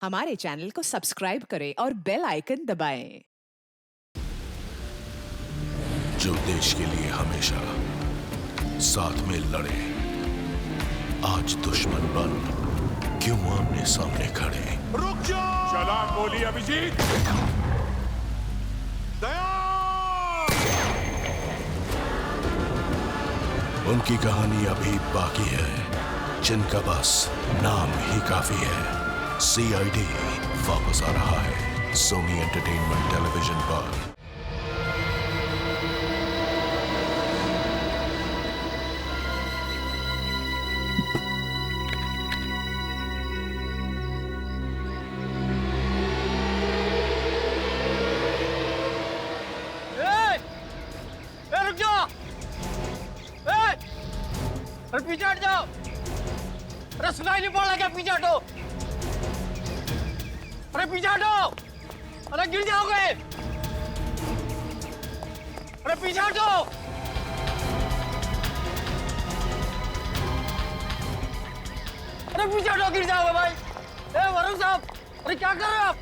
हमारे चैनल को सब्सक्राइब करें और बेल आइकन दबाएं। जो देश के लिए हमेशा साथ में लड़े, आज दुश्मन बन क्यों आमने सामने खड़े। रुक जाओ! चला गोली अभिजीत! दया! उनकी कहानी अभी बाकी है, जिनका बस नाम ही काफी है। CID वापस आ रहा है सोनी एंटरटेनमेंट टेलीविजन पर। रुक जाओ! अरे पीछे हट जाओ! अरे सुनाई नहीं पड़ रहा क्या? पीछे हटो! अरे पीछे हटो! अरे गिर जाओगे! अरे पीछे हटो! अरे पीछे हटो, गिर जाओगे भाई! वरुण साहब, अरे क्या कर रहे हो आप?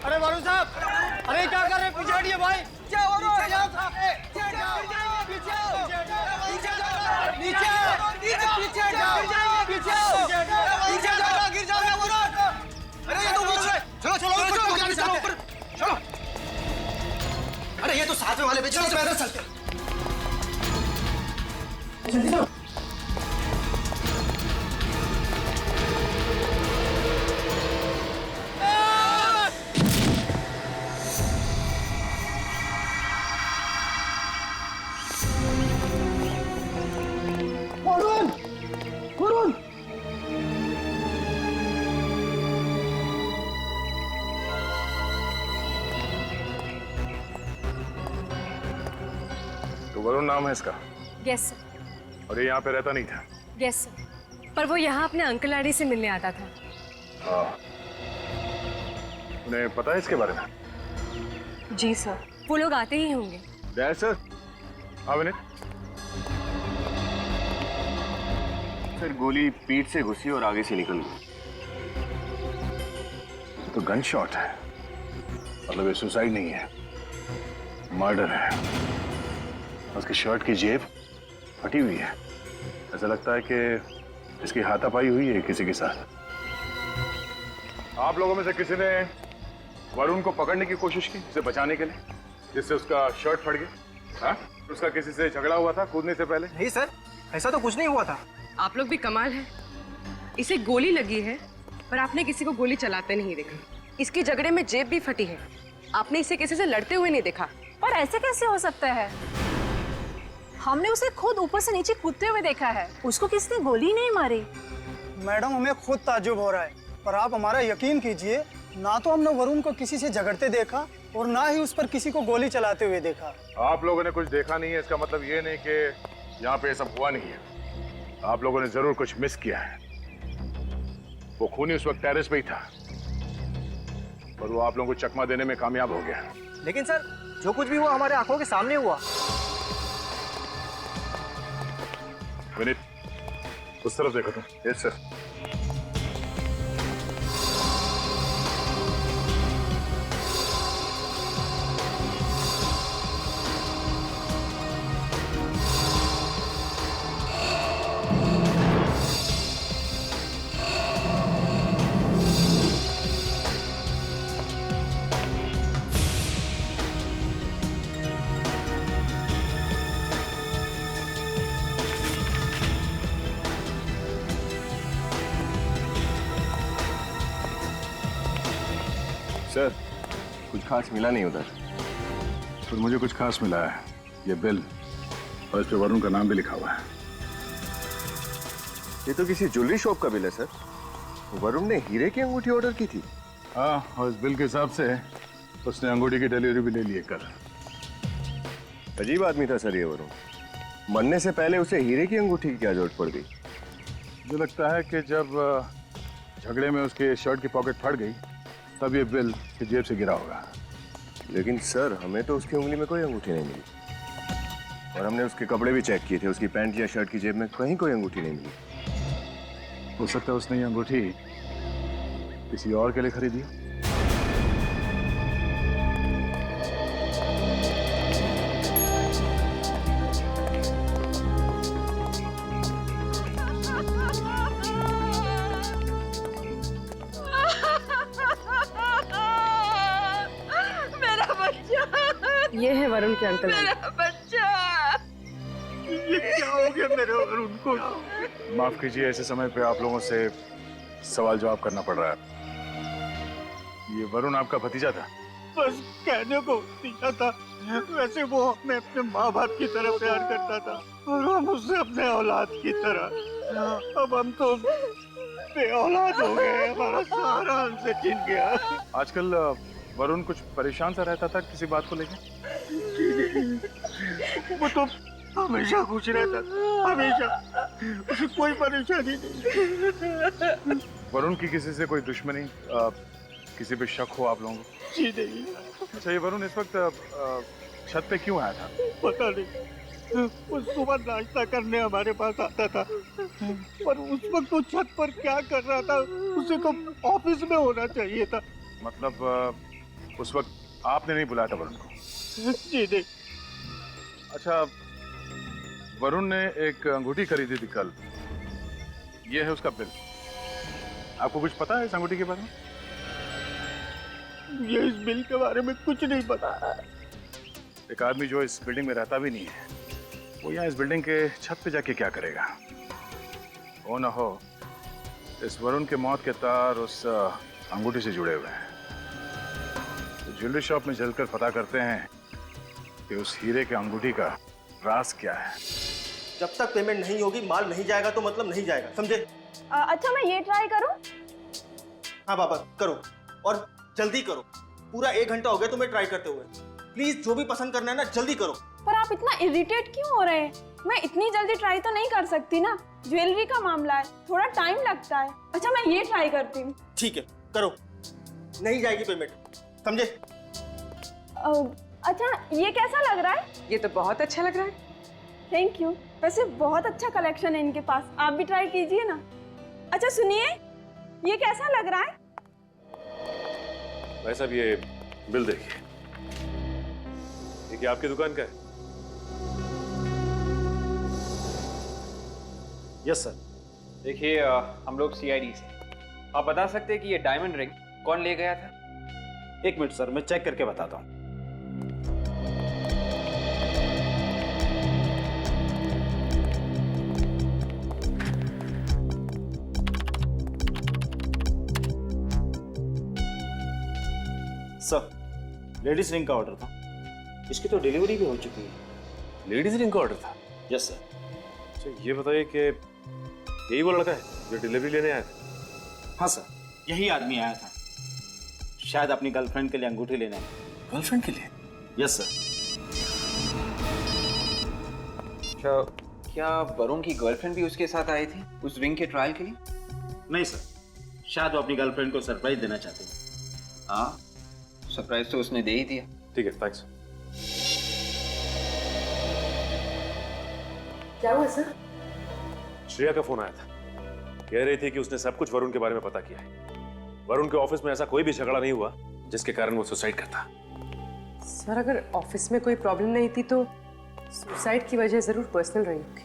अरे वरुण साहब, अरे क्या कर रहे हैं? पीछे हटिए भाई! अरे ये तो साथ में वाले बेचने से पैदल चलते। तो वरुण नाम है इसका? Yes sir. और ये यहाँ पे रहता नहीं था? यस सर, पर वो यहाँ अपने अंकल आंटी से मिलने आता था। हाँ। उन्हें पता है इसके बारे में? जी सर, वो लोग आते ही होंगे। सर, हाँ विनीत। सर गोली पीठ से घुसी और आगे से निकल गई। तो गन शॉट है, मतलब ये सुसाइड नहीं है, मर्डर है। उसकी शर्ट की जेब फटी हुई है। ऐसा लगता है कि इसकी हाथापाई हुई है किसी के साथ। आप लोगों में से किसी ने वरुण को पकड़ने की कोशिश की, उसे बचाने के लिए, जिससे उसका शर्ट फट गया? हाँ? उसका किसी से झगड़ा हुआ था कूदने से पहले? नहीं सर, ऐसा तो कुछ नहीं हुआ था। आप लोग भी कमाल है। इसे गोली लगी है पर आपने किसी को गोली चलाते नहीं देखा। इसकी झगड़े में जेब भी फटी है, आपने इसे किसी से लड़ते हुए नहीं देखा। पर ऐसे कैसे हो सकता है? हमने उसे खुद ऊपर से नीचे कूदते हुए देखा है, उसको किसी ने गोली नहीं मारी। मैडम, हमें खुद ताज्जुब हो रहा है, पर आप हमारा यकीन कीजिए, ना तो हमने वरुण को किसी से झगड़ते देखा और ना ही उस पर किसी को गोली चलाते हुए देखा। आप लोगों ने कुछ देखा नहीं है, इसका मतलब ये नहीं कि यहाँ पे सब हुआ नहीं है। आप लोगों ने जरूर कुछ मिस किया है। वो खूनी उस वक्त टेरेस पे ही था, पर वो आप लोगों को चकमा देने में कामयाब हो गया। लेकिन सर, जो कुछ भी हुआ हमारे आंखों के सामने हुआ। विनीत, उस तरफ देखो तुम। Yes sir. सर कुछ खास मिला नहीं उधर। तो मुझे कुछ खास मिला है, ये बिल, और इस पे वरुण का नाम भी लिखा हुआ है। ये तो किसी ज्वेलरी शॉप का बिल है सर। वरुण ने हीरे की अंगूठी ऑर्डर की थी। हाँ, और इस बिल के हिसाब से उसने अंगूठी की डिलीवरी भी ले ली है कल। अजीब आदमी था सर ये वरुण। मरने से पहले उसे हीरे की अंगूठी की क्या जरूरत पड़ गई? मुझे लगता है कि जब झगड़े में उसके शर्ट की पॉकेट फट गई, तब ये बिल की जेब से गिरा होगा। लेकिन सर हमें तो उसकी उंगली में कोई अंगूठी नहीं मिली, और हमने उसके कपड़े भी चेक किए थे, उसकी पैंट या शर्ट की जेब में कहीं कोई अंगूठी नहीं मिली। हो सकता है उसने ये अंगूठी किसी और के लिए खरीदी हो। मेरा बच्चा, ये है वरुण के अंकल। मेरा बच्चा, ये क्या हो गया मेरे वरुण को? माफ कीजिए, ऐसे समय पे आप लोगों से सवाल जवाब करना पड़ रहा है। ये वरुण आपका भतीजा था? बस कहने को भतीजा था, वैसे वो हमें अपने माँ बाप की तरह प्यार करता था और हम उससे अपने औलाद की तरह। अब हम तो बे औलाद हो गए, हमारा सारा हमसे छिन गया। आजकल वरुण कुछ परेशान सा रहता था किसी बात को लेकर? वो तो हमेशा खुश रहता था, हमेशा, उसे कोई परेशानी नहीं। वरुण की किसी से कोई दुश्मनी, किसी पे शक हो आप लोगों को? जी नहीं। अच्छा, ये वरुण इस वक्त छत पे क्यों आया था? पता नहीं, वो सुबह नाश्ता करने हमारे पास आता था, पर उस वक्त वो छत पर क्या कर रहा था उसे तो ऑफिस में होना चाहिए था। मतलब उस वक्त आपने नहीं बुलाया था वरुण को? जी नहीं। अच्छा, वरुण ने एक अंगूठी खरीदी थी कल, ये है उसका बिल। आपको कुछ पता है इस अंगूठी के बारे में? ये इस बिल के बारे में कुछ नहीं पता। एक आदमी जो इस बिल्डिंग में रहता भी नहीं है, वो यहाँ इस बिल्डिंग के छत पे जाके क्या करेगा? हो ना हो, इस वरुण के मौत के तार उस अंगूठी से जुड़े हुए हैं। तो ज्वेलरी शॉप में चलकर पता करते हैं कि उस हीरे के अंगूठी का राज क्या है। जब तक पेमेंट नहीं होगी, माल नहीं जाएगा तो मतलब नहीं जाएगा, समझे? अच्छा, मैं ये ट्राई करूं? हाँ बाबा, करो और जल्दी करो। पूरा 1 घंटा हो गया तुम्हें ट्राई करते हुए। प्लीज जो भी पसंद करना है ना, जल्दी करो। पर आप इतना इरिटेट क्यों हो रहे हैं? मैं इतनी जल्दी ट्राई तो नहीं कर सकती ना, ज्वेलरी का मामला है, थोड़ा टाइम लगता है। अच्छा, मैं ये ट्राई करती हूँ। ठीक है, करो। नहीं जाएगी पेमेंट, समझे? अच्छा, ये कैसा लग रहा है? ये तो बहुत अच्छा लग रहा है। Thank you. वैसे बहुत अच्छा कलेक्शन है इनके पास, आप भी ट्राई कीजिए ना। अच्छा सुनिए, ये कैसा लग रहा है? भाई साहब, ये बिल देखिए। ये क्या आपकी दुकान का है? Yes sir. देखिए, हम लोग CID से। आप बता सकते हैं कि ये डायमंड रिंग कौन ले गया था? 1 मिनट सर, मैं चेक करके बताता हूँ। सर, लेडीज रिंग का ऑर्डर था। इसकी तो डिलीवरी भी हो चुकी है। लेडीज रिंग का ऑर्डर था? Yes sir. अच्छा, ये बताइए कि यही वो लड़का है जो डिलीवरी लेने आया था? हाँ सर, यही आदमी आया था, शायद अपनी गर्लफ्रेंड के लिए अंगूठी लेने। गर्लफ्रेंड के लिए? Yes sir. अच्छा, क्या वरुण की गर्लफ्रेंड भी उसके साथ आई थी उस रिंग के ट्रायल के लिए? नहीं सर, शायद वो अपनी गर्लफ्रेंड को सरप्राइज देना चाहते हैं। हाँ, सरप्राइज तो उसने दे ही दिया। ठीक है, थैंक्स। क्या हुआ सर? श्रेया का फोन आया था, कह रही थी कि उसने सब कुछ वरुण के बारे में पता किया है। वरुण के ऑफिस में ऐसा कोई भी झगड़ा नहीं हुआ जिसके कारण वो सुसाइड करता। सर, अगर ऑफिस में कोई प्रॉब्लम नहीं थी तो सुसाइड की वजह जरूर पर्सनल रही होगी।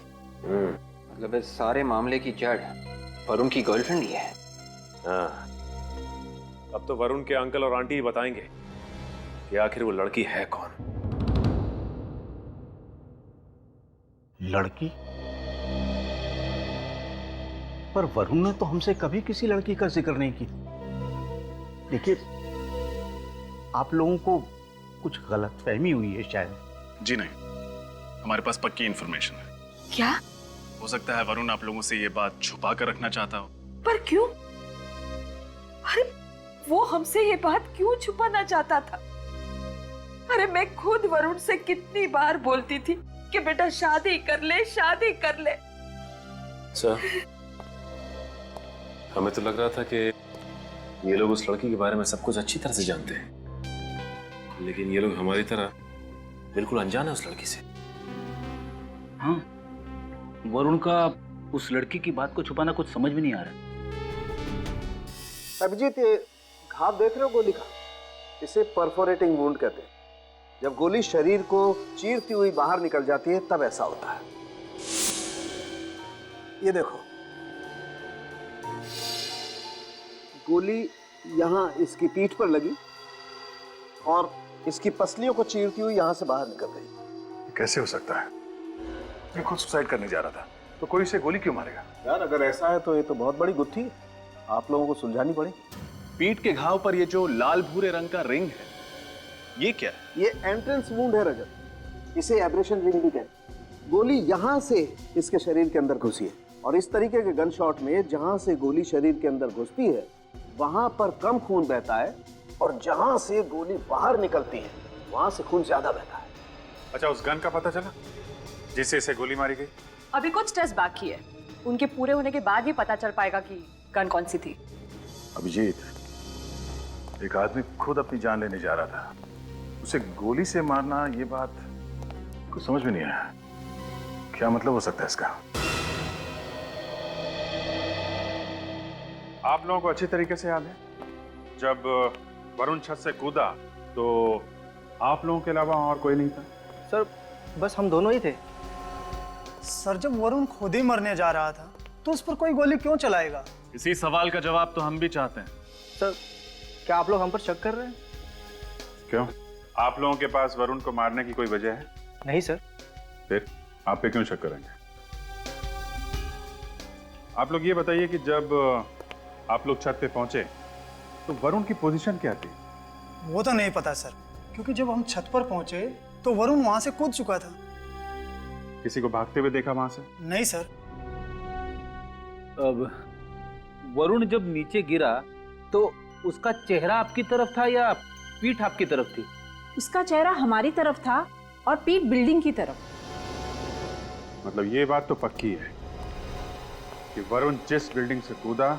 मतलब इस सारे मामले की जड़ वरुण की गर्लफ्रेंड ही है। हाँ, अब तो वरुण के अंकल और आंटी ही बताएंगे कि आखिर वो लड़की है कौन। लड़की? पर वरुण ने तो हमसे कभी किसी लड़की का जिक्र नहीं की। देखिए, आप लोगों को कुछ गलतफहमी हुई है शायद। जी नहीं, हमारे पास पक्की इंफॉर्मेशन है। क्या? हो सकता है वरुण आप लोगों से ये बात छुपा कर रखना चाहता हो। पर क्यों? अरे वो हमसे ये बात क्यों छुपाना चाहता था? अरे मैं खुद वरुण से कितनी बार बोलती थी कि बेटा शादी कर ले, शादी कर ले। सर, हमें तो लग रहा था कि ये लोग उस लड़की के बारे में सब कुछ अच्छी तरह से जानते हैं, लेकिन ये लोग हमारी तरह बिल्कुल अनजान है उस लड़की से। हाँ, वरुण का उस लड़की की बात को छुपाना कुछ समझ में नहीं आ रहा। अभिजीत, ये घाव देख रहे हो गोली का? इसे परफोरेटिंग वुंड कहते हैं। जब गोली शरीर को चीरती हुई बाहर निकल जाती है तब ऐसा होता है। ये देखो, गोली यहाँ इसकी पीठ पर लगी और इसकी पसलियों को चीरती हुई यहाँ से बाहर निकल गई। कैसे हो सकता है? मैं खुद सुसाइड करने जा रहा था, तो कोई इसे गोली क्यों मारेगा? यार, अगर ऐसा है तो ये तो बहुत बड़ी गुत्थी है, आप लोगों को सुलझानी पड़ेगी। पीठ के घाव पर ये जो लाल भूरे रंग का रिंग है, ये क्या है? ये एंट्रेंस वुंड है रजत, इसे एब्रेशन रिंग भी कहते हैं। गोली यहाँ से इसके शरीर के अंदर घुसी है और इस तरीके के गन शॉट में जहां से गोली शरीर के अंदर घुसती है वहां पर कम खून बहता है और जहां से गोली बाहर निकलती है वहां से खून ज्यादा बहता है। अच्छा, उस गन का पता चला जिससे इसे गोली मारी गई? अभी कुछ टेस्ट बाकी है, उनके पूरे होने के बाद ही पता चल पाएगा कि गन कौन सी थी। अभिजीत, एक आदमी खुद अपनी जान लेने जा रहा था, उसे गोली से मारना, ये बात कुछ समझ में नहीं आया। क्या मतलब हो सकता है इसका? आप लोगों को अच्छी तरीके से याद है जब वरुण छत से कूदा तो आप लोगों के अलावा और कोई नहीं था? सर, बस हम दोनों ही थे। सर, जब वरुण खुद ही मरने जा रहा था तो उस पर कोई गोली क्यों चलाएगा? इसी सवाल का जवाब तो हम भी चाहते हैं। सर, क्या आप लोग हम पर शक कर रहे हैं? क्यों? आप लोगों के पास वरुण को मारने की कोई वजह है? नहीं सर। फिर आप पे क्यों शक करेंगे? आप लोग ये बताइए कि जब आप लोग छत पे पहुंचे तो वरुण की पोजीशन क्या थी? वो तो नहीं पता सर, क्योंकि जब हम छत पर पहुंचे तो वरुण वहां से कूद चुका था। किसी को भागते हुए देखा वहां से? नहीं सर। अब वरुण जब नीचे गिरा तो उसका चेहरा आपकी तरफ था या पीठ आपकी तरफ थी? उसका चेहरा हमारी तरफ था और पीठ बिल्डिंग की तरफ। मतलब ये बात तो पक्की है कि वरुण जिस बिल्डिंग से कूदा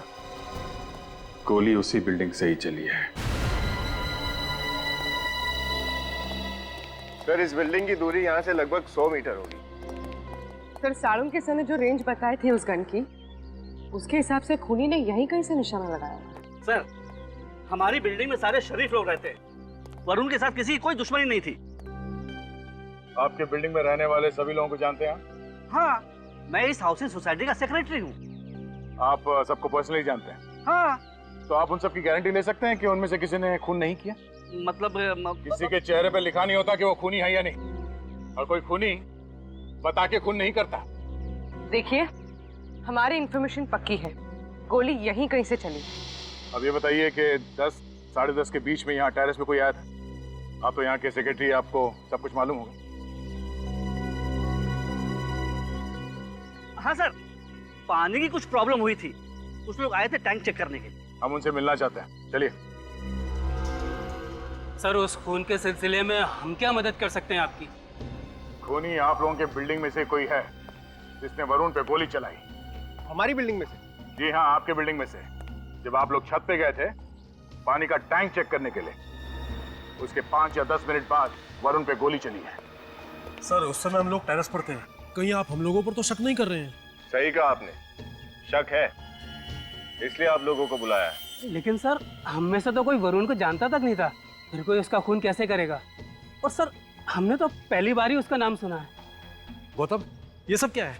गोली उसी बिल्डिंग से ही चली है। सर, इस बिल्डिंग की दूरी यहाँ से लगभग 100 मीटर होगी। सर, साड़ू के सर ने जो रेंज बताए थे उस गन की, उसके हिसाब से खूनी ने यहीं कहीं से निशाना लगाया। सर, हमारी बिल्डिंग में सारे शरीफ लोग रहते हैं, वरुण के साथ किसी की कोई दुश्मनी नहीं थी। आपके बिल्डिंग में रहने वाले सभी लोगों को जानते हैं? हाँ, मैं इस हाउसिंग सोसाइटी का सेक्रेटरी हूँ। आप सबको पर्सनली जानते हैं? हाँ। तो आप उन सब की गारंटी ले सकते हैं कि उनमें से किसी ने खून नहीं किया? मतलब किसी के चेहरे पे लिखा नहीं होता कि वो खूनी है या नहीं, और कोई खूनी बता के खून नहीं करता। देखिए, हमारी इंफॉर्मेशन पक्की है, गोली यहीं कहीं से चली। अब ये बताइए कि 10 साढ़े 10 के बीच में यहाँ टेरेस पे कोई आया था? आप तो यहाँ के सेक्रेटरी, आपको सब कुछ मालूम होगा। हाँ सर, पानी की कुछ प्रॉब्लम हुई थी, कुछ लोग आए थे टैंक चेक करने के लिए। हम उनसे मिलना चाहते हैं, चलिए। सर, उस खून के सिलसिले में हम क्या मदद कर सकते हैं आपकी? खूनी आप लोगों के बिल्डिंग में से कोई है जिसने वरुण पे गोली चलाई? हमारी बिल्डिंग में से? जी हाँ, आपके बिल्डिंग में से। जब आप लोग छत पे गए थे पानी का टैंक चेक करने के लिए, उसके 5 या 10 मिनट बाद वरुण पे गोली चली है। सर, उस समय हम लोग टेरेस पर थे। कहीं आप हम लोगों पर तो शक नहीं कर रहे हैं? सही कहा आपने, शक है, इसलिए आप लोगों को बुलाया है। लेकिन सर, हम में से तो कोई वरुण को जानता तक नहीं था, फिर कोई उसका खून कैसे करेगा? और सर, हमने तो पहली बार ही उसका नाम सुना है। गौतम, ये सब क्या है?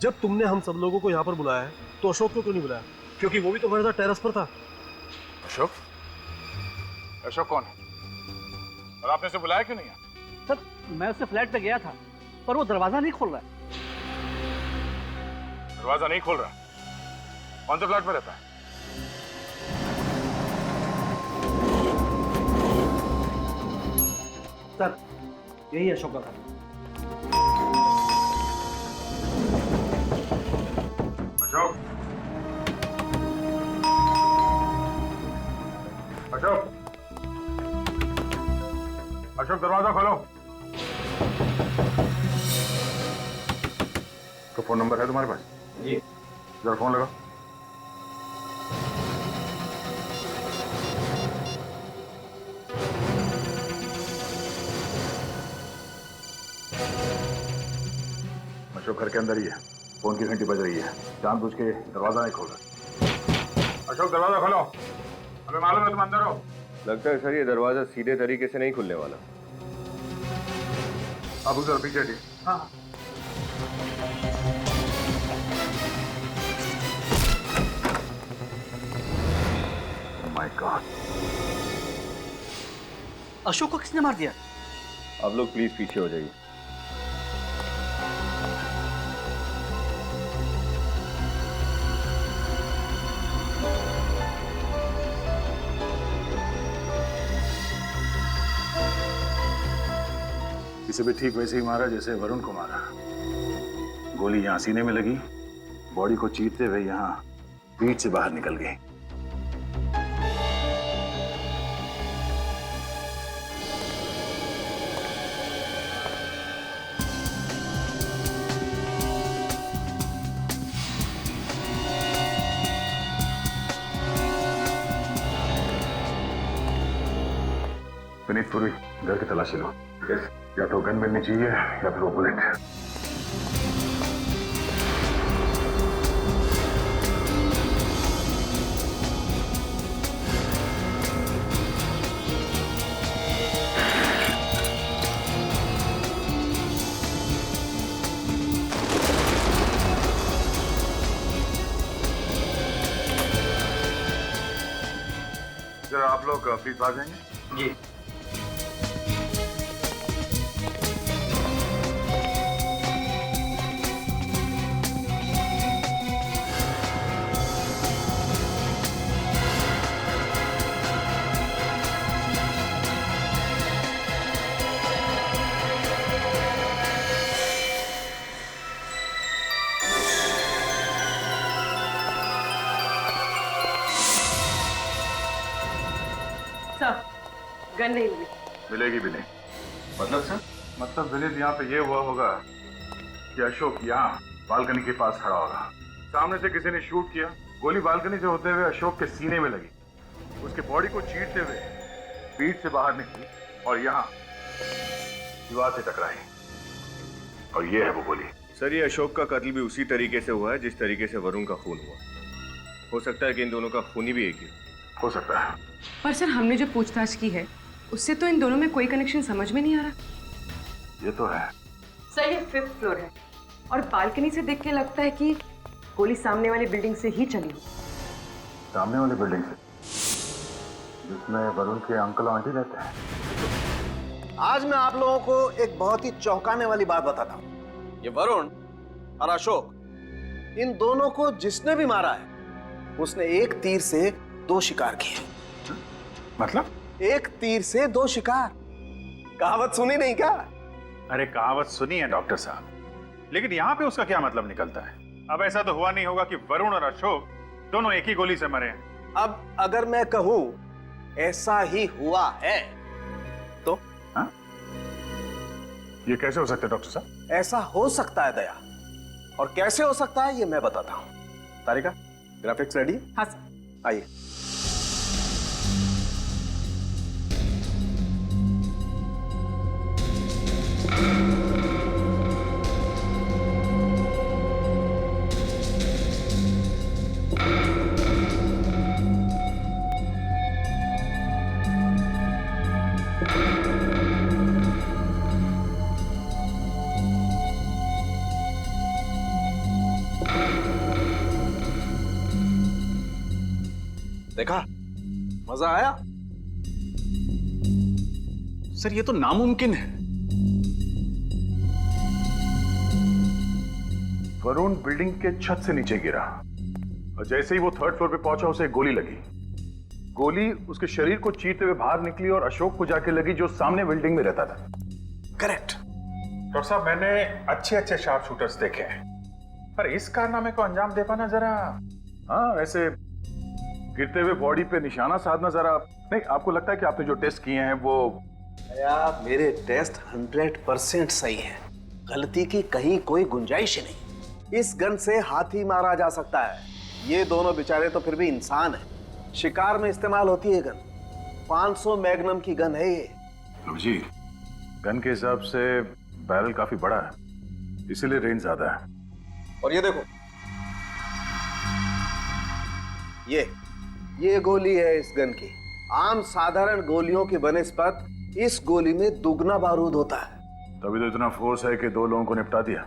जब तुमने हम सब लोगों को यहाँ पर बुलाया है तो अशोक को क्यों नहीं बुलाया? क्योंकि वो भी तो हमारे साथ टेरेस पर था। अशोक? अशोक कौन है? और आपने उसे बुलाया क्यों नहीं है? सर, मैं उसके फ्लैट पे गया था, पर वो दरवाजा नहीं खोल रहा है। दरवाजा नहीं खोल रहा? कौन से फ्लैट में रहता है? सर, यही अशोक का घर। अशोक, अशोक, अशोक, दरवाजा खोलो। तो फोन नंबर है तुम्हारे पास? जी। जरा फोन लगाओ। अशोक घर के अंदर ही है। फोन की घंटी बज रही है, जानबूझ के दरवाजा नहीं खोल रहा। अशोक दरवाजा खोलो, हमें मालूम है तुम अंदर हो। लगता है सर ये दरवाजा सीधे तरीके से नहीं खुलने वाला। अब उधर पीछे हटिए। हाँ माय गॉड, अशोक को किसने मार दिया? आप लोग प्लीज पीछे हो जाइए। इसे भी ठीक वैसे ही मारा जैसे वरुण को मारा। गोली यहाँ सीने में लगी, बॉडी को चीरते हुए यहाँ पीठ से बाहर निकल गई। विनीत, पूरी घर की तलाशी लो। या तो गन मिलनी चाहिए या फिर वो बुलेट। जरा आप लोग प्लीज बाहर जाएंगे। जी। गन नहीं मिली। मिलेगी भी नहीं। मतलब सर? मतलब विनीत, यहाँ पे ये हुआ होगा कि अशोक यहाँ बालकनी के पास खड़ा होगा, सामने से किसी ने शूट किया, गोली बालकनी से होते हुए अशोक के सीने में लगी, उसके बॉडी को चीरते हुए पीठ से बाहर निकली और यहाँ दीवार से टकराई, और ये है वो गोली। सर ये अशोक का कत्ल भी उसी तरीके से हुआ है जिस तरीके से वरुण का खून हुआ। हो सकता है कि इन दोनों का खूनी भी एक ही हो सकता है। पर सर हमने जो पूछताछ की है उससे तो इन दोनों में कोई कनेक्शन समझ में नहीं आ रहा। ये तो है सर, ये 5th फ्लोर है और बालकनी से देख के लगता है कि गोली सामने वाली बिल्डिंग से ही चली। सामने वाली बिल्डिंग से, जिसमें वरुण के अंकल आंटी रहते हैं। आज मैं आप लोगों को एक बहुत ही चौंकाने वाली बात बताता हूं। ये वरुण और अशोक, इन दोनों को जिसने भी मारा है उसने एक तीर से 2 शिकार किए। मतलब? एक तीर से 2 शिकार। कहावत सुनी नहीं क्या? अरे कहावत सुनी है डॉक्टर साहब, लेकिन यहाँ पे उसका क्या मतलब निकलता है? अब ऐसा तो हुआ नहीं होगा कि वरुण और अशोक दोनों एक ही गोली से मरे हैं। अब अगर मैं कहूं ऐसा ही हुआ है तो? हाँ? ये कैसे हो सकता है डॉक्टर साहब? ऐसा हो सकता है दया, और कैसे हो सकता है ये मैं बताता हूं। तारिका, ग्राफिक्स रेडी? हाँ सर। आइए। देखा, मजा आया? सर ये तो नामुमकिन है। वरुण बिल्डिंग के छत से नीचे गिरा और जैसे ही वो 3rd फ्लोर पे पहुंचा उसे एक गोली लगी। गोली उसके शरीर को चीरते हुए बाहर निकली और अशोक को जाके लगी जो सामने बिल्डिंग में रहता था। करेक्ट। डॉक्टर साहब, मैंने अच्छे शार्प शूटर्स देखे हैं, पर इस कारनामे को अंजाम दे पाना जरा, हाँ वैसे गिरते हुए बॉडी पे निशाना साधना जरा नहीं। आपको लगता है कि आपने जो टेस्ट किए हैं वो? यार मेरे टेस्ट 100% सही है, गलती की कहीं कोई गुंजाइश ही नहीं। इस गन से हाथी मारा जा सकता है, ये दोनों बेचारे तो फिर भी इंसान है। शिकार में इस्तेमाल होती है गन, 500 मैग्नम की गन है ये। जी, गन के हिसाब से बैरल काफी बड़ा है, इसीलिए रेंज ज्यादा है। और ये देखो, ये गोली है इस गन की। आम साधारण गोलियों की बनस्पत इस गोली में दुगना बारूद होता है। तभी तो इतना फोर्स है कि 2 लोगों को निपटा दिया।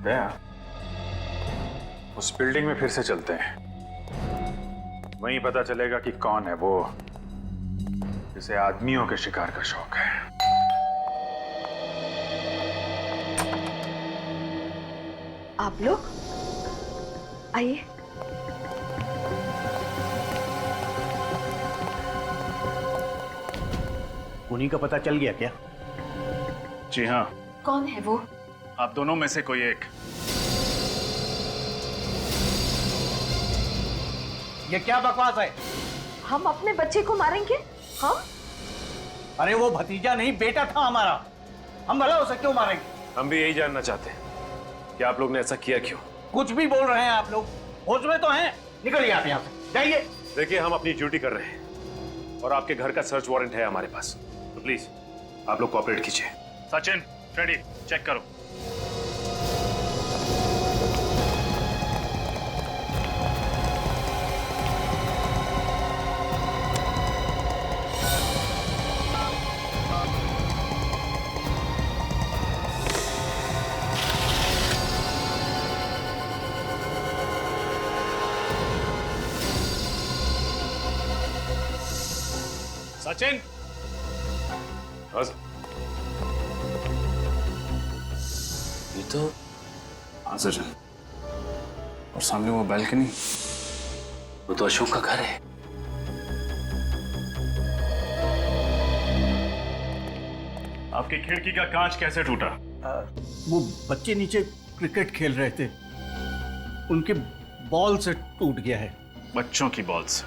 दया, उस बिल्डिंग में फिर से चलते हैं, वहीं पता चलेगा कि कौन है वो जिसे आदमियों के शिकार का शौक है। आप लोग आइए। उन्हीं का पता चल गया क्या? जी हाँ। कौन है वो? आप दोनों में से कोई एक। ये क्या बकवास है? हम अपने बच्चे को मारेंगे? हाँ? अरे वो भतीजा नहीं, बेटा था हमारा। हम भला उसे क्यों मारेंगे? हम भी यही जानना चाहते हैं कि आप लोग ने ऐसा किया क्यों। कुछ भी बोल रहे हैं आप लोग, होश में तो हैं? निकलिए आप यहाँ से, जाइए। देखिए, हम अपनी ड्यूटी कर रहे हैं और आपके घर का सर्च वारंट है हमारे पास, तो प्लीज आप लोग कोऑपरेट कीजिए। सचिन, फ्रेडी, चेक करो। सचिन, ये तो हाँ सचिन, और सामने वो बैल्कनी, वो तो अशोक का घर है। आपकी खिड़की का कांच कैसे टूटा? वो बच्चे नीचे क्रिकेट खेल रहे थे, उनके बॉल से टूट गया है। बच्चों की बॉल से?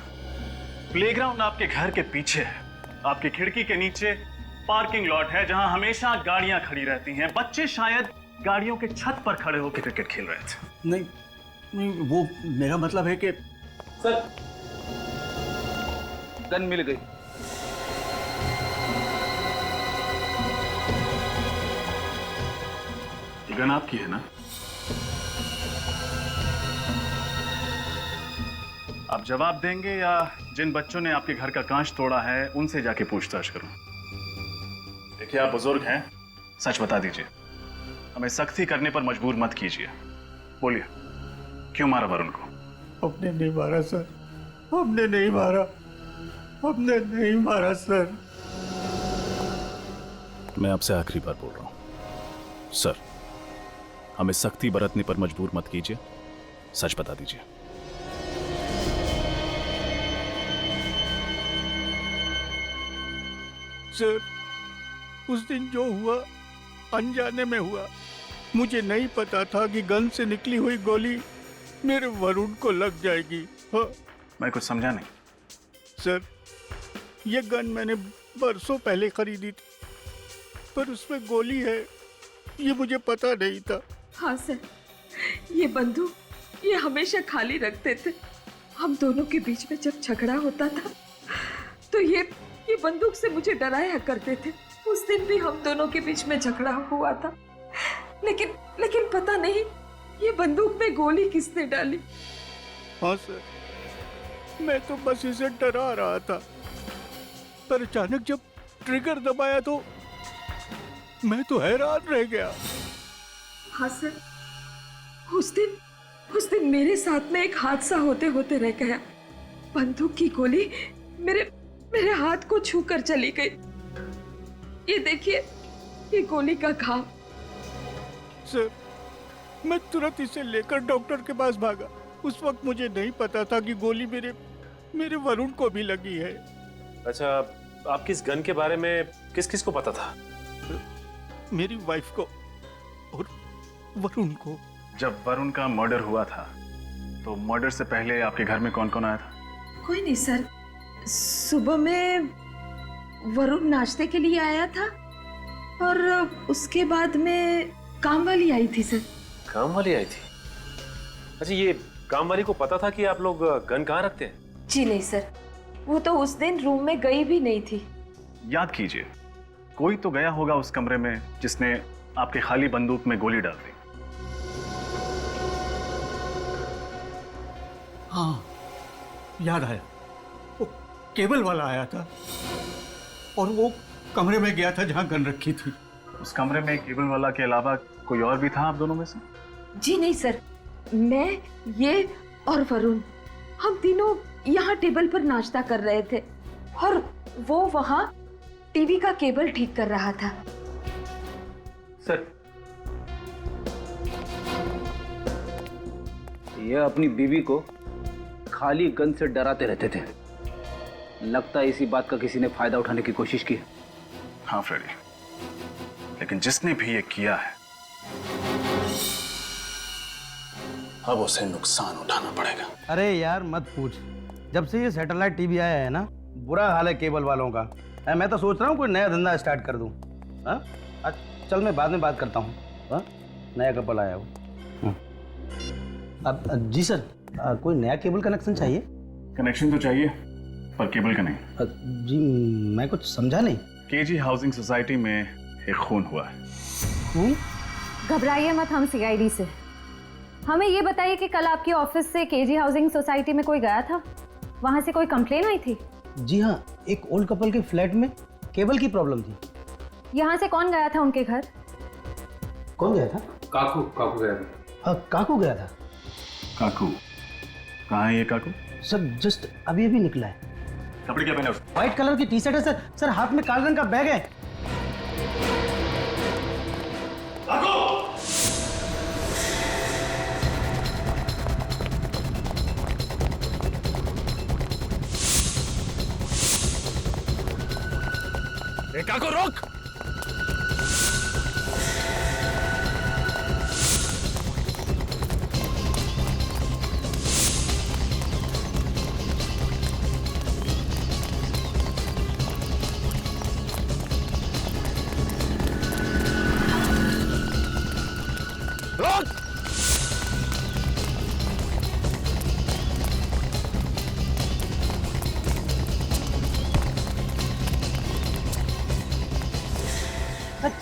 प्लेग्राउंड आपके घर के पीछे है, आपकी खिड़की के नीचे पार्किंग लॉट है जहां हमेशा गाड़ियां खड़ी रहती हैं। बच्चे शायद गाड़ियों के छत पर खड़े होकर क्रिकेट खेल रहे थे। नहीं नहीं, वो मेरा मतलब है कि सर, गन मिल गई। ये गन आपकी है ना? आप जवाब देंगे या जिन बच्चों ने आपके घर का कांच तोड़ा है उनसे जाके पूछताछ करूं? देखिए, आप बुजुर्ग हैं, सच बता दीजिए, हमें सख्ती करने पर मजबूर मत कीजिए। बोलिए, क्यों मारा वरुण को? हमने नहीं मारा सर, हमने नहीं मारा, हमने नहीं मारा सर। मैं आपसे आखिरी बार बोल रहा हूं सर, हमें सख्ती बरतने पर मजबूर मत कीजिए, सच बता दीजिए। सर, उस दिन जो हुआ अनजाने में हुआ। मुझे नहीं पता था कि गन से निकली हुई गोली मेरे वरुण को लग जाएगी। हाँ। मैं कुछ समझा नहीं। सर, ये गन मैंने बरसों पहले खरीदी थी, पर उसमें गोली है ये मुझे पता नहीं था। हाँ सर, ये बंदूक ये हमेशा खाली रखते थे। हम दोनों के बीच में जब झगड़ा होता था तो ये बंदूक से मुझे डराया करते थे। उस दिन भी हम दोनों के बीच में झगड़ा हुआ था, लेकिन पता नहीं ये बंदूक में गोली किसने डाली। हाँ सर, मैं तो बस इसे डरा रहा था, पर अचानक जब ट्रिगर दबाया तो मैं तो हैरान रह गया। हाँ सर, उस दिन मेरे साथ में एक हादसा होते होते रह गया। बंदूक की गोली मेरे हाथ को छूकर चली गई। ये देखिए, ये गोली का घाव। सर, मैं तुरंत इसे लेकर डॉक्टर के पास भागा। उस वक्त मुझे नहीं पता था कि गोली मेरे वरुण को भी लगी है। अच्छा, आपकी इस गन के बारे में किस किस को पता था? मेरी वाइफ को और वरुण को। जब वरुण का मर्डर हुआ था तो मर्डर से पहले आपके घर में कौन कौन आया था? कोई नहीं सर, सुबह में वरुण नाश्ते के लिए आया था और उसके बाद में काम वाली आई थी सर। काम वाली आई थी? अच्छा, ये काम वाली को पता था कि आप लोग गन कहाँ रखते हैं? जी नहीं सर, वो तो उस दिन रूम में गई भी नहीं थी। याद कीजिए, कोई तो गया होगा उस कमरे में जिसने आपके खाली बंदूक में गोली डाल दी। हाँ, याद आया, वो केबल वाला आया था और वो कमरे में गया था जहाँ गन रखी थी। उस कमरे में केबल वाला के अलावा कोई और भी था आप दोनों में से? जी नहीं सर, मैं, ये और वरुण, हम तीनों यहाँ टेबल पर नाश्ता कर रहे थे और वो वहाँ टीवी का केबल ठीक कर रहा था। सर, ये अपनी बीवी को खाली गन से डराते रहते थे। लगता है इसी बात का किसी ने फायदा उठाने की कोशिश की। हाँ फ्रेडी, लेकिन जिसने भी ये किया है अब उसे नुकसान उठाना पड़ेगा। अरे यार मत पूछ, जब से ये सैटेलाइट टीवी आया है ना, बुरा हाल है केबल वालों का। मैं तो सोच रहा हूँ कोई नया धंधा स्टार्ट कर दूँ। हाँ, चल मैं बाद में बात करता हूँ। हाँ, नया कपल आया वो। अब जी सर, कोई नया केबल कनेक्शन चाहिए? कनेक्शन तो चाहिए पर केबल का नहीं। जी मैं कुछ समझा नहीं। केजी हाउसिंग सोसाइटी में एक खून हुआ है। खून? घबराइए मत, हम सीआईडी से। हमें ये बताइए कि कल आपके ऑफिस से केजी हाउसिंग सोसाइटी में कोई गया था? वहाँ से कोई कंप्लेन आई थी? जी हाँ, एक ओल्ड कपल के फ्लैट में केबल की प्रॉब्लम थी। यहाँ से कौन गया था उनके घर? कौन गया था? काकू गया था। हाँ, काकू गया था। काकू? कहाँ है ये काकू? सर जस्ट अभी निकला है। कपड़े क्या पहने उसने? व्हाइट कलर की टी शर्ट है सर। सर हाथ में काले रंग का बैग है। काकू रोक!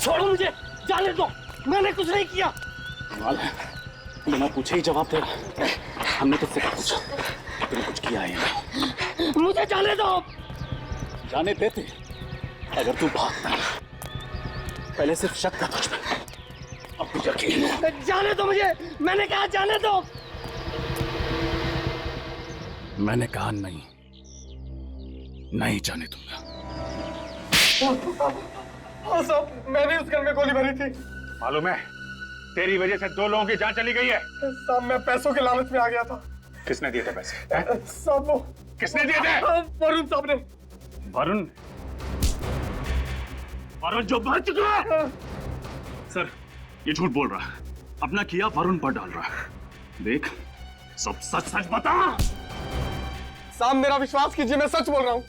छोड़ो मुझे, जाने दो, मैंने कुछ नहीं किया। कमाल है, बिना पूछे ही जवाब दे रहा। हमने तुझसे पूछा, तूने कुछ किया है या नहीं? मुझे जाने दो। जाने देते अगर तू भागता। पहले सिर्फ शक था तुझ पे, अब तुझे यकीन है। जाने दो मुझे, मैंने कहा जाने दो। मैंने कहा नहीं, नहीं जाने दूंगा। हाँ साहब, मैंने उस घर में गोली भरी थी। मालूम है, तेरी वजह से 2 लोगों की जान चली गई है। साहब मैं पैसों के लालच में आ गया था। किसने दिए थे पैसे? साहब वो किसने दिए थे? वरुण साहब ने। वरुण? वरुण जो मर चुका है। सर ये झूठ बोल रहा है, अपना किया वरुण पर डाल रहा है। देख, सब सच सच बता। साहब मेरा विश्वास कीजिए, मैं सच बोल रहा हूँ।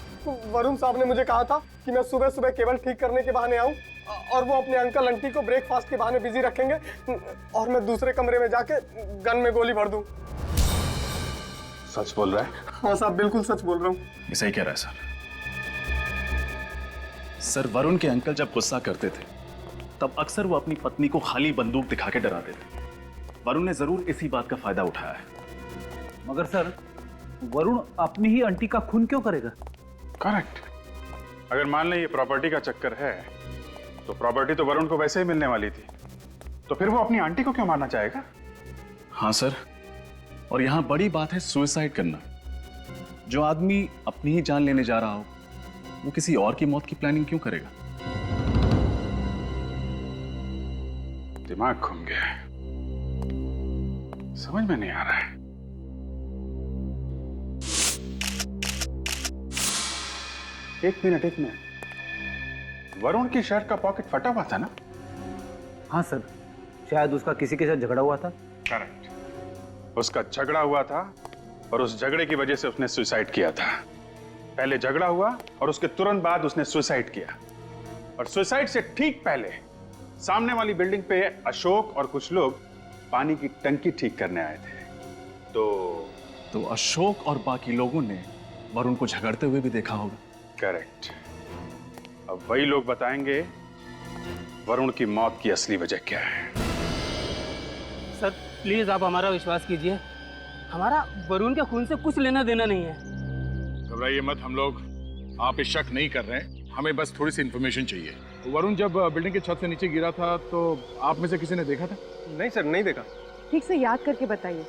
वरुण साहब ने मुझे कहा था कि मैं सुबह सुबह केबल ठीक करने के बहाने आऊं और वो अपने अंकल आंटी को ब्रेकफास्ट के बहाने बिजी रखेंगे और मैं दूसरे कमरे में जाके गन में गोली भर दूं। सच बोल रहा है? हाँ साहब, बिल्कुल सच बोल रहा हूँ। ये सही कह रहा है सर। सर वरुण के अंकल जब गुस्सा करते थे तब अक्सर वो अपनी पत्नी को खाली बंदूक दिखा के डराते थे। वरुण ने जरूर इसी बात का फायदा उठाया है। मगर सर, वरुण अपनी ही आंटी का खून क्यों करेगा? करेक्ट। अगर मान लें ये प्रॉपर्टी का चक्कर है तो प्रॉपर्टी तो वरुण को वैसे ही मिलने वाली थी, तो फिर वो अपनी आंटी को क्यों मारना चाहेगा? हाँ सर, और यहां बड़ी बात है सुसाइड करना। जो आदमी अपनी ही जान लेने जा रहा हो वो किसी और की मौत की प्लानिंग क्यों करेगा? दिमाग घूम गया है, समझ में नहीं आ रहा है। एक मिनट, वरुण की शर्ट का पॉकेट फटा हुआ था ना? हाँ सर, शायद उसका किसी के साथ झगड़ा हुआ था। करेक्ट, उसका झगड़ा हुआ था और उस झगड़े की वजह से उसने सुसाइड किया था। पहले झगड़ा हुआ और उसके तुरंत बाद उसने सुसाइड किया, और सुसाइड से ठीक पहले सामने वाली बिल्डिंग पे अशोक और कुछ लोग पानी की टंकी ठीक करने आए थे। तो अशोक और बाकी लोगों ने वरुण को झगड़ते हुए भी देखा होगा। करेक्ट। अब वही लोग बताएंगे वरुण की मौत की असली वजह क्या है। सर प्लीज आप हमारा विश्वास कीजिए, हमारा वरुण के खून से कुछ लेना देना नहीं है। घबराइए मत, हम लोग आप पे शक नहीं कर रहे हैं, हमें बस थोड़ी सी इन्फॉर्मेशन चाहिए। वरुण जब बिल्डिंग की छत से नीचे गिरा था तो आप में से किसी ने देखा था? नहीं सर, नहीं देखा। ठीक से याद करके बताइए,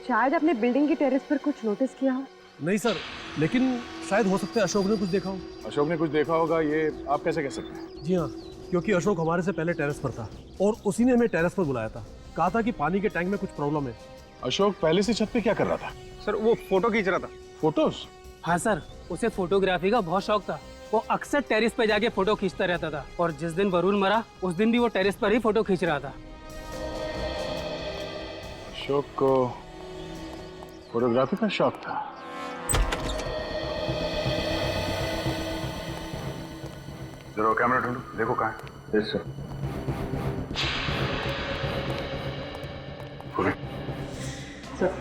शायद आपने बिल्डिंग की टेरेस पर कुछ नोटिस किया हो। नहीं सर, लेकिन शायद हो सकता है अशोक ने कुछ देखा हो। अशोक ने कुछ देखा होगा, ये आप कैसे कह सकते हैं? जी हाँ, क्योंकि अशोक हमारे से पहले टेरेस पर था और उसी ने हमें टेरेस पर बुलाया था। कहा था कि पानी के टैंक में कुछ प्रॉब्लम है। अशोक पहले से छत पे क्या कर रहा था? सर वो फोटो खींच रहा था। फोटोज? हाँ सर, उसे फोटोग्राफी का बहुत शौक था। वो अक्सर टेरेस पे जाके फोटो खींचता रहता था और जिस दिन वरुण मरा उस दिन भी वो टेरेस पर ही फोटो खींच रहा था। अशोक को फोटोग्राफी का शौक था। जरा कैमरा ढूंढो, देखो कहाँ है। Yes sir. Sir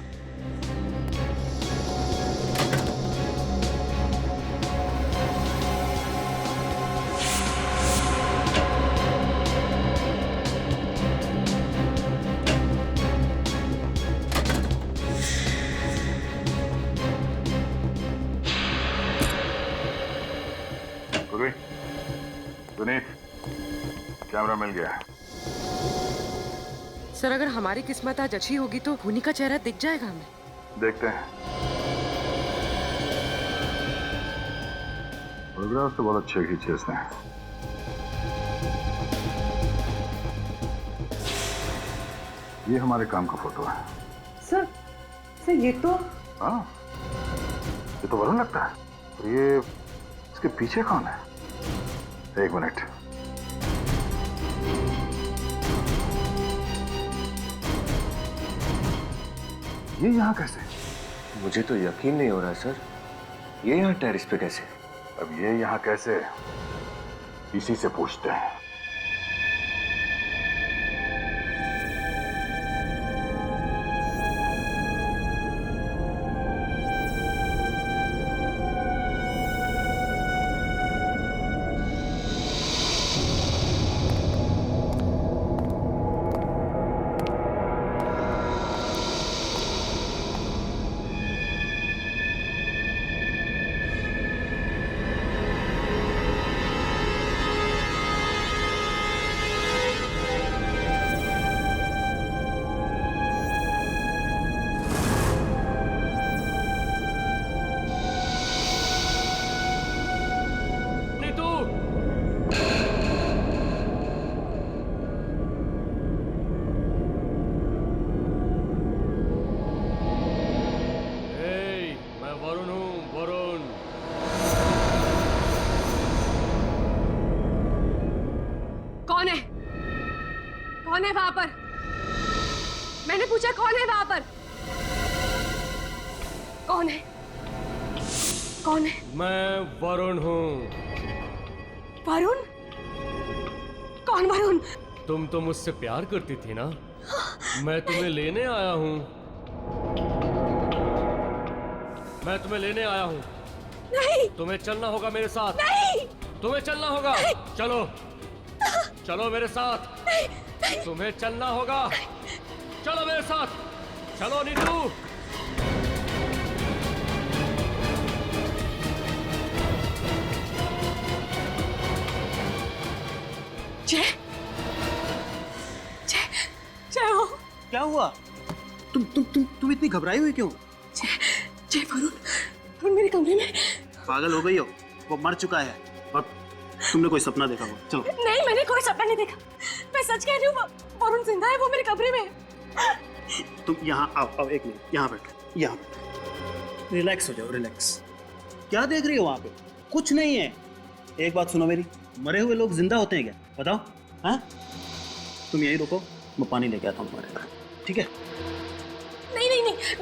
Sunit, camera मिल गया। सर अगर हमारी किस्मत आज अच्छी होगी तो खूनी का चेहरा दिख जाएगा हमें। देखते हैं। फोटोग्राफ तो बहुत अच्छे खींचे इसने। ये हमारे काम का फोटो है। सर ये तो हाँ, ये तो वरुण लगता है। तो ये इसके पीछे कौन है? एक मिनट। ये यहाँ कैसे? मुझे तो यकीन नहीं हो रहा सर, ये यहाँ टेरेस पे कैसे? अब ये यहाँ कैसे, इसी से पूछते हैं। कौन है वहां पर? मैंने पूछा कौन है वहां पर? कौन है? कौन है? मैं वरुण हूँ। वरुण? कौन वरुण? तुम तो मुझसे प्यार करती थी ना, मैं तुम्हें लेने आया हूँ। मैं तुम्हें लेने आया हूँ। नहीं। तुम्हें चलना होगा मेरे साथ। नहीं। तुम्हें चलना होगा। नहीं। चलो चलो मेरे साथ। नहीं। नहीं। तुम्हें चलना होगा। चलो मेरे साथ। चलो नीतू। जय जय जय हो। क्या हुआ? तुम इतनी घबराई हुई क्यों? जय वरुण मेरे कमरे में। पागल हो गई हो? वो मर चुका है और तुमने कोई सपना देखा हो? चलो। नहीं, मैंने कोई सपना नहीं देखा। मैं सच कह रही हूँ, वरुण जिंदा है, वो मेरे कमरे में है। तुम यहाँ आओ, एक मिनट यहाँ बैठो, यहाँ बैठो। रिलैक्स हो जाओ, रिलैक्स। क्या देख रही हो वहाँ पे? कुछ नहीं है। एक बात सुनो मेरी, मरे हुए लोग जिंदा होते हैं क्या? बताओ। हाँ, तुम यहीं रुको, मैं पानी लेके आता हूँ तुम्हारे घर, ठीक है? नहीं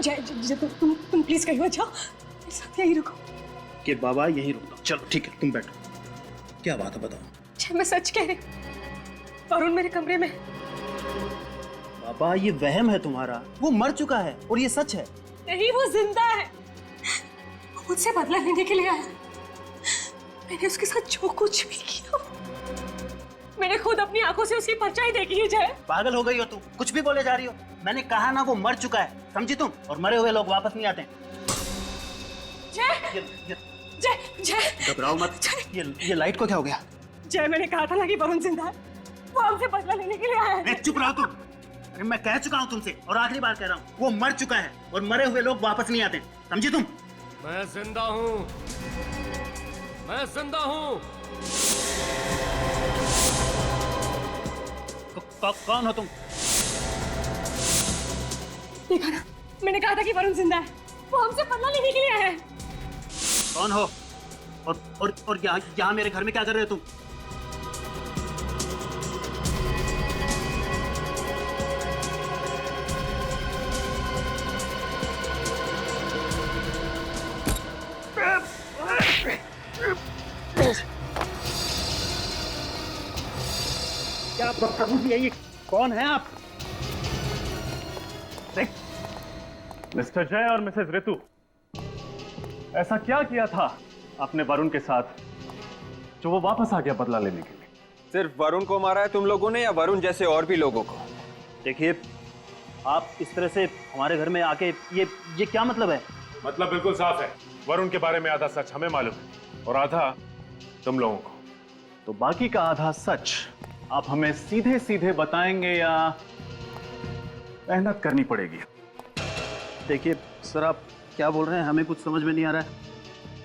जय तुम प्लीज कहीं मत जाओ, मेरे साथ यहीं रुको। कि बाबा यहीं रुकता। चलो ठीक है, तुम बैठो। क्या बात है बताओ। जय मैं सच कह रही हूँ, वरुण मेरे कमरे में। बाबा ये वहम है तुम्हारा, वो मर चुका है और ये सच है। नहीं, वो जिंदा है। वो मुझसे बदला लेने के लिए आया। मैंने उसके साथ जो कुछ भी किया, मैंने खुद अपनी आंखों से उसकी परछाई देखी है। जय पागल हो गई हो तुम, कुछ भी बोले जा रही हो। मैंने कहा ना वो मर चुका है। समझी तुम? और मरे हुए लोग वापस नहीं आते। जय जय जय घबराओ मत। ये लाइट को क्या हो गया? जय, मैंने कहा था ना कि वरुण जिंदा है, वो हमसे बदला लेने के लिए आया है। चुप रहो तुम। अरे मैं कह चुका हूँ तुमसे और आखिरी बार कह रहा हूँ, वो मर चुका है और मरे हुए लोग वापस नहीं आते, समझी तुम? मैं जिंदा हूँ, मैं जिंदा हूँ। कौन हो तुम? देखा ना, मैंने कहा था कि वरुण जिंदा है, वो हमसे बदला लेने के लिए आया है। कौन हो? और यहाँ मेरे घर में क्या कर रहे हो तुम? क्या बदतमीजी है ये? कौन है आप? मिस्टर जय और मिसेस ऋतु, ऐसा क्या किया था आपने वरुण के साथ जो वो वापस आ गया बदला लेने के लिए? सिर्फ वरुण को मारा है तुम लोगों ने या वरुण जैसे और भी लोगों को? देखिए, आप इस तरह से हमारे घर में आके ये क्या मतलब है? मतलब बिल्कुल साफ है, वरुण के बारे में आधा सच हमें मालूम है और आधा तुम लोगों को। तो बाकी का आधा सच आप हमें सीधे सीधे बताएंगे या मेहनत करनी पड़ेगी? देखिए सर, आप क्या बोल रहे हैं, हमें कुछ समझ में नहीं आ रहा है।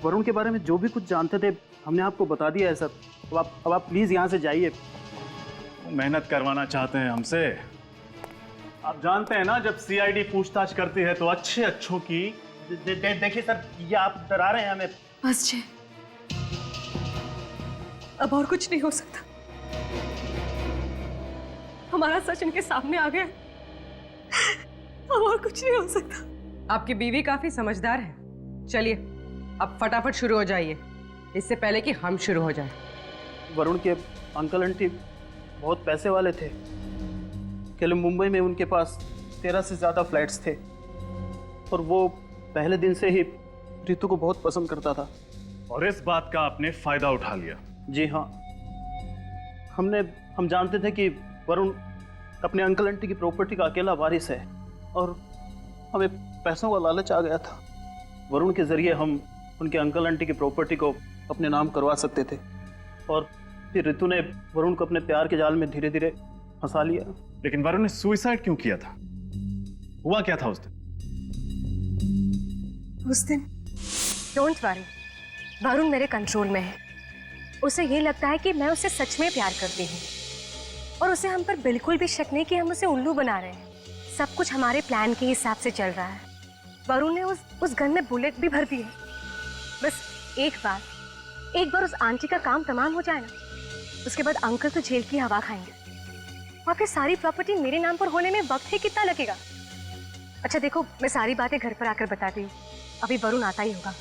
वरुण के बारे में जो भी कुछ जानते थे हमने आपको बता दिया है सर। अब आप प्लीज यहाँ से जाइए। मेहनत करवाना चाहते हैं हमसे? आप जानते हैं ना, जब सीआईडी पूछताछ करती है तो अच्छों की देखिए सर, ये आप डरा रहे हैं हमें। बस जय, अब और कुछ नहीं हो सकता। हमारा सच इनके सामने आ गया, अब और कुछ नहीं हो सकता। आपकी बीवी काफी समझदार है। चलिए अब फटाफट शुरू हो जाइए, इससे पहले कि हम शुरू हो जाएं। वरुण के अंकल आंटी बहुत पैसे वाले थे। कल मुंबई में उनके पास 13 से ज्यादा फ्लैट्स थे और वो पहले दिन से ही ऋतु को बहुत पसंद करता था। और इस बात का आपने फायदा उठा लिया? जी हाँ, हम जानते थे कि वरुण अपने अंकल आंटी की प्रॉपर्टी का अकेला वारिस है और हमें पैसों का लालच आ गया था। वरुण के जरिए हम उनके अंकल आंटी की प्रॉपर्टी को अपने नाम करवा सकते थे और फिर ऋतु ने वरुण को अपने प्यार के जाल में धीरे धीरे फंसा लिया। लेकिन वरुण ने सुसाइड क्यों किया था? हुआ क्या था उस दिन? डोंट वरी, वरुण मेरे कंट्रोल में है। उसे ये लगता है कि मैं उसे सच में प्यार करती हूँ और उसे हम पर बिल्कुल भी शक नहीं कि हम उसे उल्लू बना रहे हैं। सब कुछ हमारे प्लान के हिसाब से चल रहा है। वरुण ने उस गन में बुलेट भी भर दी है। बस एक बार उस आंटी का काम तमाम हो जाए ना, उसके बाद अंकल तो जेल की हवा खाएंगे और फिर सारी प्रॉपर्टी मेरे नाम पर होने में वक्त ही कितना लगेगा। अच्छा देखो, मैं सारी बातें घर पर आकर बताती हूँ, अभी वरुण आता ही होगा।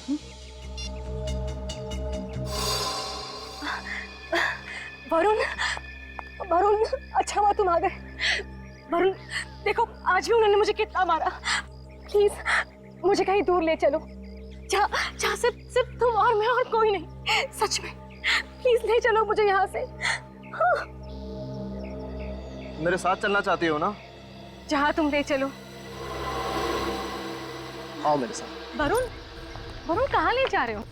वरुण, अच्छा हुआ तुम आ गए। वरुण देखो, आज भी उन्होंने मुझे कितना मारा। प्लीज मुझे कहीं दूर ले चलो, जहाँ सिर्फ तुम और मैं और कोई नहीं। सच में प्लीज ले चलो मुझे यहाँ से। हाँ। मेरे साथ चलना चाहती हो ना? जहाँ तुम ले चलो। आओ मेरे साथ। वरुण कहाँ ले जा रहे हो?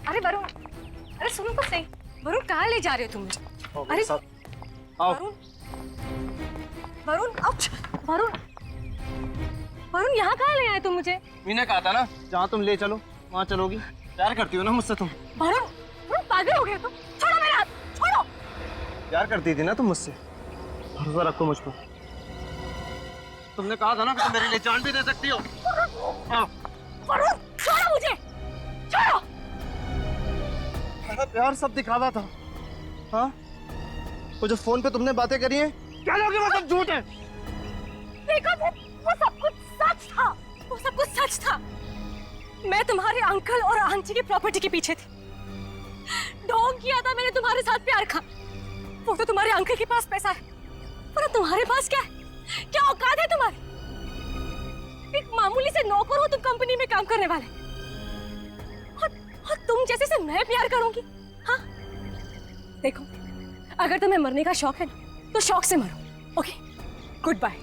अरे वरुण, अरे सुनो तो सही, वरुण कहाँ ले जा रहे हो तुम मुझे? अरे आओ। वरुण यहाँ कहाँ ले आए तुम मुझे? मैंने कहा था ना, जहाँ तुम ले चलो वहाँ चलोगी। प्यार करती हो ना मुझसे तुम? वरुण पागल हो गया तुम? छोड़ो मेरा हाथ, छोड़ो। प्यार करती थी ना तुम मुझसे? भरोसा रखो मुझ पर। तुमने कहा था ना कि तुम मेरे लिए जान भी दे सकती हो। वरुण छोड़ो मुझे, छोड़ो। मेरा प्यार सब दिखावा था। हाँ, वो जो फोन पे तुमने बातें करी हैं, क्या लोगे वो सब झूठ है। देखो वो सब कुछ सच था, वो सब कुछ सच था। मैं तुम्हारे अंकल और आंटी की प्रॉपर्टी के पीछे थी। ढोंग किया था मैंने तुम्हारे साथ प्यार का। वो तो तुम्हारे अंकल के पास पैसा है, पर तुम्हारे पास क्या है? क्या औकात है तुम्हारी? एक मामूली से नौकर हो तुम कंपनी में काम करने वाले, और तुम जैसे से मैं प्यार करूंगी? हाँ देखो, अगर तुम्हें मरने का शौक है तो शौक से मरो। Okay, good bye.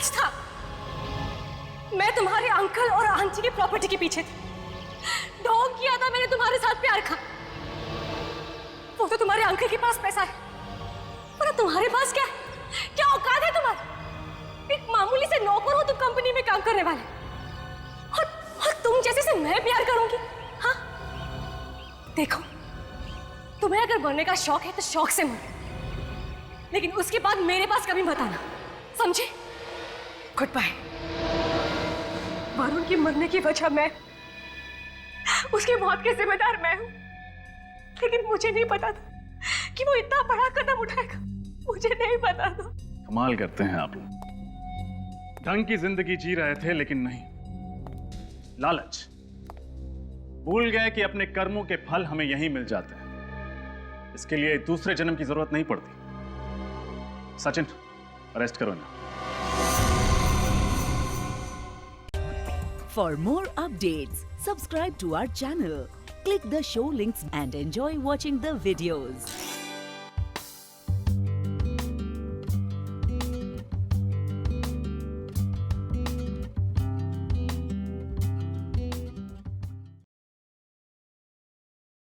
सच था। मैं तुम्हारे अंकल और आंटी की प्रॉपर्टी के पीछे थी। ढोंग किया था मैंने तुम्हारे साथ प्यार का। वो तो तुम्हारे अंकल के पास पैसा है, पर तुम्हारे पास क्या है? क्या औकात है तुम्हारी? एक मामूली से नौकर हो तुम कंपनी में काम करने वाले, और तुम जैसे से मैं प्यार करूंगी? हाँ देखो, तुम्हें अगर मरने का शौक है तो शौक से मरो, लेकिन उसके बाद मेरे पास कभी मत आना, समझे? Good bye. वरुण की मरने की वजह मैं, उसकी मौत के जिम्मेदार मैं हूं, लेकिन मुझे नहीं पता था कि वो इतना बड़ा कदम उठाएगा। मुझे नहीं पता था। कमाल करते हैं आप लोग। ढंग की जिंदगी जी रहे थे, लेकिन नहीं, लालच। भूल गए कि अपने कर्मों के फल हमें यहीं मिल जाते हैं। इसके लिए दूसरे जन्म की जरूरत नहीं पड़ती। सचिन, अरेस्ट करो ना। For more updates, subscribe to our channel, click the show links and enjoy watching the videos.